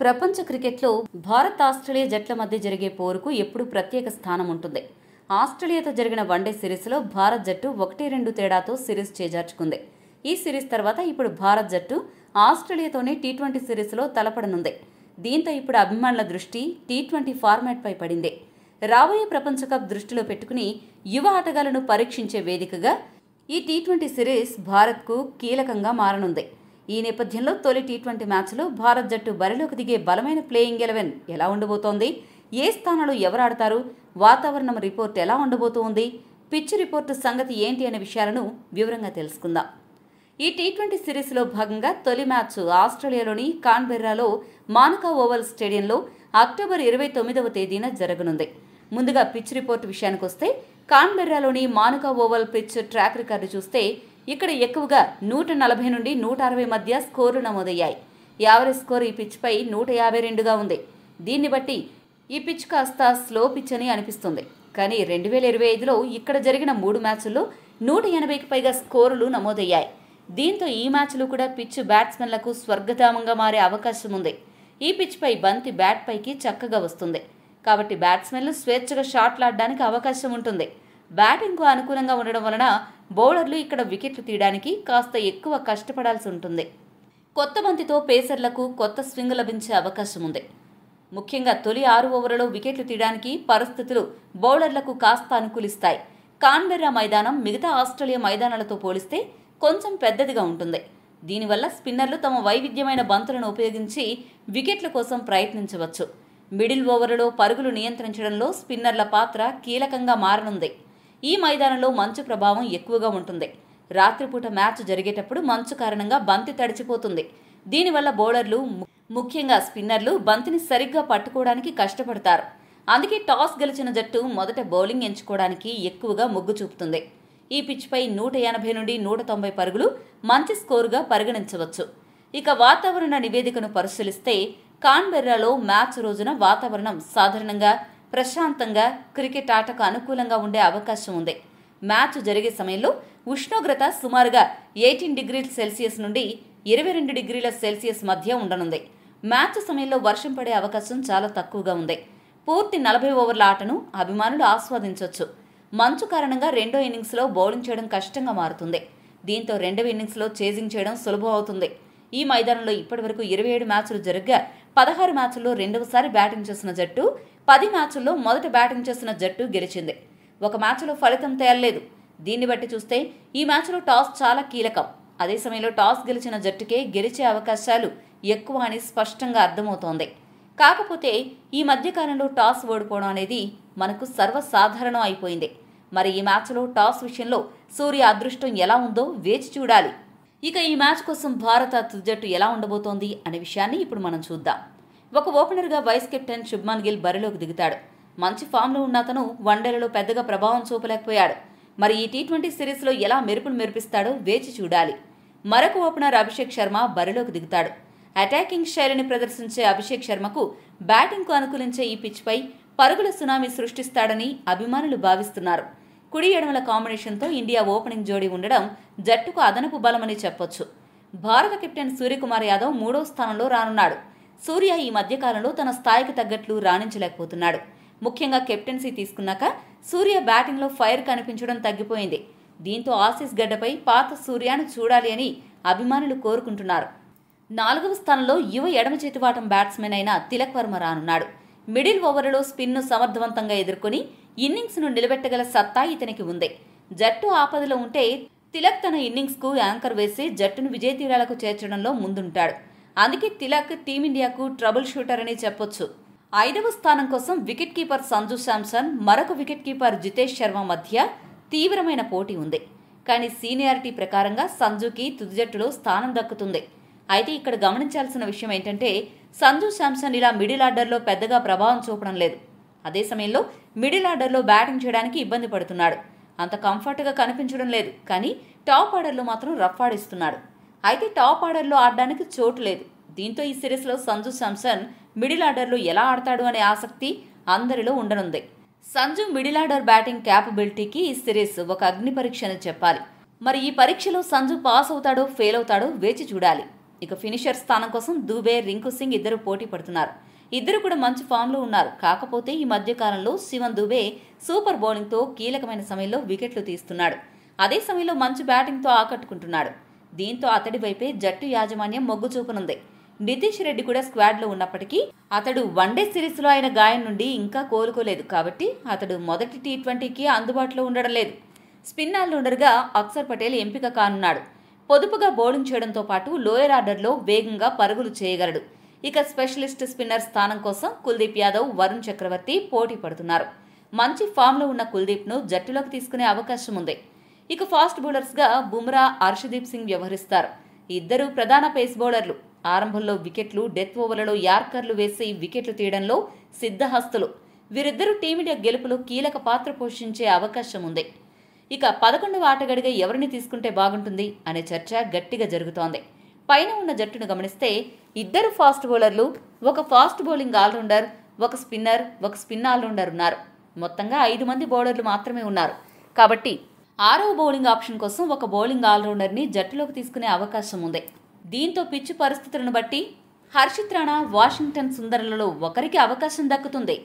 ప్రపంచ క్రికెట్లో భారత్ ఆస్ట్రేలియా జట్ల మధ్య జరిగే పోరుకు ఎప్పుడూ ప్రత్యేక స్థానం ఉంటుంది. ఆస్ట్రేలియాతో జరిగిన వన్డే సిరీస్లో భారత్ జట్టు 1-2 తేడాతో సిరీస్ చేజార్చుకుంది. ఈ సిరీస్ తర్వాత ఇప్పుడు భారత్ జట్టు ఆస్ట్రేలియాతోనే టీ20 సిరీస్లో తలపడనుంది. దీంతో ఇప్పుడు అభిమానుల దృష్టి టీ20 ఫార్మాట్పై పడింది. రాబోయే ప్రపంచ కప్ దృష్టిలో పెట్టుకుని యువ ఆటగాళ్లను పరీక్షించే వేదికగా ఈ టీ20 సిరీస్ భారత్కు కీలకంగా మారనుంది. ఈ నేపథ్యంలో తొలి టీ20 మ్యాచ్లో భారత్ జట్టు బరిలోకి దిగే బలమైన ప్లేయింగ్ 11 ఎలా ఉండబోతోంది, ఏ స్థానాలు ఎవరాడతారు, వాతావరణం రిపోర్ట్ ఎలా ఉండబోతోంది, పిచ్ రిపోర్టు సంగతి ఏంటి అనే విషయాలను వివరంగా తెలుసుకుందాం. ఈ టీ20 సిరీస్లో భాగంగా తొలి మ్యాచ్ ఆస్ట్రేలియాలోని కాన్బెర్రాలో మానకా ఓవల్ స్టేడియంలో అక్టోబర్ 29వ తేదీన జరగనుంది. ముందుగా పిచ్ రిపోర్టు విషయానికొస్తే కాన్బెర్రాలోని మానకా ఓవల్ పిచ్ ట్రాక్ రికార్డు చూస్తే ఇక్కడ ఎక్కువగా 140 నుండి 160 మధ్య స్కోర్లు నమోదయ్యాయి. యావరేజ్ స్కోర్ ఈ పిచ్పై 152గా ఉంది. దీన్ని బట్టి ఈ పిచ్ కాస్త స్లో పిచ్ అని అనిపిస్తుంది. కానీ 2025లో ఇక్కడ జరిగిన 3 మ్యాచ్ల్లో 180కి పైగా స్కోరులు నమోదయ్యాయి. దీంతో ఈ మ్యాచ్లు కూడా పిచ్ బ్యాట్స్మెన్లకు స్వర్గధామంగా మారే అవకాశం ఉంది. ఈ పిచ్పై బంతి బ్యాట్ పైకి చక్కగా వస్తుంది కాబట్టి బ్యాట్స్మెన్లు స్వేచ్ఛగా షాట్లాడడానికి అవకాశం ఉంటుంది. బ్యాటింగ్కు అనుకూలంగా ఉండడం వలన బౌలర్లు ఇక్కడ వికెట్లు తీయడానికి కాస్త ఎక్కువ కష్టపడాల్సి ఉంటుంది. కొత్త బంతితో పేసర్లకు కొత్త స్వింగ్ లభించే అవకాశం ఉంది. ముఖ్యంగా తొలి 6 ఓవర్లలో వికెట్లు తీయడానికి పరిస్థితులు బౌలర్లకు కాస్త అనుకూలిస్తాయి. కాన్బెర్రా మైదానం మిగతా ఆస్ట్రేలియా మైదానాలతో పోలిస్తే కొంచెం పెద్దదిగా ఉంటుంది. దీనివల్ల స్పిన్నర్లు తమ వైవిధ్యమైన బంతులను ఉపయోగించి వికెట్ల కోసం ప్రయత్నించవచ్చు. మిడిల్ ఓవర్లలో పరుగులు నియంత్రించడంలో స్పిన్నర్ల పాత్ర కీలకంగా మారనుంది. ఈ మైదానంలో మంచు ప్రభావం ఎక్కువగా ఉంటుంది. రాత్రిపూట మ్యాచ్ జరిగేటప్పుడు మంచు కారణంగా బంతి తడిచిపోతుంది. దీనివల్ల బౌలర్లు ముఖ్యంగా స్పిన్నర్లు బంతిని సరిగ్గా పట్టుకోవడానికి కష్టపడతారు. అందుకే టాస్ గెలిచిన జట్టు మొదట బౌలింగ్ ఎంచుకోవడానికి ఎక్కువగా మొగ్గు చూపుతుంది. ఈ పిచ్పై 180 నుండి 190 పరుగులు మంచి స్కోరుగా పరిగణించవచ్చు. ఇక వాతావరణ నివేదికను పరిశీలిస్తే కాన్బెర్రాలో మ్యాచ్ రోజున వాతావరణం సాధారణంగా ప్రశాంతంగా క్రికెట్ ఆటకు అనుకూలంగా ఉండే అవకాశం ఉంది. మ్యాచ్ జరిగే సమయంలో ఉష్ణోగ్రత సుమారుగా 18 డిగ్రీల సెల్సియస్ నుండి 22 డిగ్రీల సెల్సియస్ మధ్య ఉండనుంది. మ్యాచ్ సమయంలో వర్షం పడే అవకాశం చాలా తక్కువగా ఉంది. పూర్తి 40 ఓవర్ల ఆటను అభిమానులు ఆస్వాదించవచ్చు. మంచు కారణంగా రెండో ఇన్నింగ్స్లో బౌలింగ్ చేయడం కష్టంగా మారుతుంది. దీంతో రెండవ ఇన్నింగ్స్లో చేజింగ్ చేయడం సులభం అవుతుంది. ఈ మైదానంలో ఇప్పటివరకు 27 మ్యాచ్లు జరగ్గా 16 మ్యాచ్ల్లో రెండవసారి బ్యాటింగ్ చేసిన జట్టు, 10 మ్యాచ్ల్లో మొదట బ్యాటింగ్ చేసిన జట్టు గెలిచింది. ఒక మ్యాచ్లో ఫలితం తేలలేదు. దీన్ని బట్టి చూస్తే ఈ మ్యాచ్లో టాస్ చాలా కీలకం. అదే సమయంలో టాస్ గెలిచిన జట్టుకే గెలిచే అవకాశాలు ఎక్కువ అని స్పష్టంగా అర్థమవుతోంది. కాకపోతే ఈ మధ్యకాలంలో టాస్ ఓడిపోవడం అనేది మనకు సర్వసాధారణం అయిపోయింది. మరి ఈ మ్యాచ్లో టాస్ విషయంలో సూర్య అదృష్టం ఎలా ఉందో వేచి చూడాలి. ఇక ఈ మ్యాచ్ కోసం భారత తుది జట్టు ఎలా ఉండబోతోంది అనే విషయాన్ని ఇప్పుడు మనం చూద్దాం. ఒక ఓపెనర్గా వైస్ కెప్టెన్ శుభ్మన్ గిల్ బరిలోకి దిగుతాడు. మంచి ఫామ్లో ఉన్న అతను వన్డేలలో పెద్దగా ప్రభావం చూపలేకపోయాడు. మరి ఈ టీ20 సిరీస్లో ఎలా మెరుపులు మెరిపిస్తాడో వేచి చూడాలి. మరొక ఓపెనర్ అభిషేక్ శర్మ బరిలోకి దిగుతాడు. అటాకింగ్ శైలిని ప్రదర్శించే అభిషేక్ శర్మకు బ్యాటింగ్కు అనుకూలించే ఈ పిచ్పై పరుగుల సునామీ సృష్టిస్తాడని అభిమానులు భావిస్తున్నారు. కుడి ఎడమల కాంబినేషన్తో ఇండియా ఓపెనింగ్ జోడీ ఉండడం జట్టుకు అదనపు బలమని చెప్పొచ్చు. భారత కెప్టెన్ సూర్యకుమార్ యాదవ్ 3వ స్థానంలో రానున్నాడు. సూర్య ఈ మధ్యకాలంలో తన స్థాయికి తగ్గట్లు రాణించలేకపోతున్నాడు. ముఖ్యంగా కెప్టెన్సీ తీసుకున్నాక సూర్య బ్యాటింగ్లో ఫైర్ కనిపించడం తగ్గిపోయింది. దీంతో ఆసీస్ గడ్డపై పాత సూర్యను చూడాలి అని అభిమానులు కోరుకుంటున్నారు. 4వ స్థానంలో యువ ఎడమ చేతివాటం బ్యాట్స్మెన్ అయిన తిలక్ వర్మ రానున్నాడు. మిడిల్ ఓవర్లలో స్పిన్ను సమర్థవంతంగా ఎదుర్కొని ఇన్నింగ్స్ను నిలబెట్టగల సత్తా ఇతనికి ఉంది. జట్టు ఆపదలో ఉంటే తిలక్ తన ఇన్నింగ్స్కు యాంకర్ వేసి జట్టును విజయతీరాలకు చేర్చడంలో ముందుంటాడు. అందుకే తిలక్ టీమిండియాకు ట్రబుల్ షూటర్ అని చెప్పొచ్చు. 5వ స్థానం కోసం వికెట్ కీపర్ సంజు శాంసన్, మరొక వికెట్ కీపర్ జితేష్ శర్మ మధ్య తీవ్రమైన పోటీ ఉంది. కానీ సీనియారిటీ ప్రకారంగా సంజుకి తుది జట్టులో స్థానం దక్కుతుంది. అయితే ఇక్కడ గమనించాల్సిన విషయం ఏంటంటే సంజు శాంసన్ ఇలా మిడిల్ ఆర్డర్లో పెద్దగా ప్రభావం చూపడం లేదు. అదే సమయంలో మిడిల్ ఆర్డర్లో బ్యాటింగ్ చేయడానికి ఇబ్బంది పడుతున్నాడు. అంత కంఫర్ట్గా కనిపించడం లేదు. కానీ టాప్ ఆర్డర్లో మాత్రం రఫ్ ఆడిస్తున్నాడు. అయితే టాప్ ఆర్డర్లో ఆడడానికి చోటు లేదు. దీంతో ఈ సిరీస్లో సంజు శాంసన్ మిడిల్ ఆర్డర్లో ఎలా ఆడతాడు అనే ఆసక్తి అందరిలో ఉండనుంది. సంజు మిడిల్ ఆర్డర్ బ్యాటింగ్ క్యాపబిలిటీకి ఈ సిరీస్ ఒక అగ్ని పరీక్ష అని చెప్పాలి. మరి ఈ పరీక్షలో సంజు పాస్ అవుతాడో ఫెయిల్ అవుతాడో వేచి చూడాలి. ఇక ఫినిషర్ స్థానం కోసం దూబే, రింకు సింగ్ ఇద్దరు పోటీ పడుతున్నారు. ఇద్దరు కూడా మంచి ఫామ్లో ఉన్నారు. కాకపోతే ఈ మధ్య కాలంలో శివన్ దూబే సూపర్ బౌలింగ్తో కీలకమైన సమయంలో వికెట్లు తీస్తున్నాడు. అదే సమయంలో మంచి బ్యాటింగ్తో ఆకట్టుకుంటున్నాడు. దీంతో అతడి వైపే జట్టు యాజమాన్యం మొగ్గు చూపనుంది. నితీష్ రెడ్డి కూడా స్క్వాడ్లో ఉన్నప్పటికీ అతడు వన్డే సిరీస్లో ఆయన గాయం నుండి ఇంకా కోలుకోలేదు. కాబట్టి అతడు మొదటి టీ20కి అందుబాటులో ఉండడం లేదు. స్పిన్ ఆల్రౌండర్గా అక్షర్ పటేల్ ఎంపిక కానున్నాడు. పొదుపుగా బౌలింగ్ చేయడంతో పాటు లోయర్ ఆర్డర్లో వేగంగా పరుగులు చేయగలడు. ఇక స్పెషలిస్ట్ స్పిన్నర్ స్థానం కోసం కుల్దీప్ యాదవ్, వరుణ్ చక్రవర్తి పోటీ పడుతున్నారు. మంచి ఫామ్లో ఉన్న కుల్దీప్ను జట్టులోకి తీసుకునే అవకాశం ఉంది. ఇక ఫాస్ట్ బౌలర్స్గా బుమ్రా, హర్షదీప్ సింగ్ వ్యవహరిస్తారు. ఇద్దరు ప్రధాన పేస్ బౌలర్లు. ఆరంభంలో వికెట్లు, డెత్ ఓవర్లలో యార్కర్లు వేసి వికెట్లు తీయడంలో సిద్ధహస్తులు. వీరిద్దరూ టీమిండియా గెలుపులో కీలక పాత్ర పోషించే అవకాశం ఉంది. ఇక 11వ ఆటగాడిగా ఎవరిని తీసుకుంటే బాగుంటుంది అనే చర్చ గట్టిగా జరుగుతోంది. పైన ఉన్న జట్టును గమనిస్తే ఇద్దరు ఫాస్ట్ బౌలర్లు, ఒక ఫాస్ట్ బౌలింగ్ ఆల్రౌండర్, ఒక స్పిన్నర్, ఒక స్పిన్ ఆల్రౌండర్ ఉన్నారు. మొత్తంగా 5 మంది బౌలర్లు మాత్రమే ఉన్నారు. కాబట్టి 6వ బౌలింగ్ ఆప్షన్ కోసం ఒక బౌలింగ్ ఆల్రౌండర్ని జట్టులోకి తీసుకునే అవకాశం ఉంది. దీంతో పిచ్చు పరిస్థితులను బట్టి హర్షిత్ రాణా, వాషింగ్టన్ సుందర్లలో ఒకరికి అవకాశం దక్కుతుంది.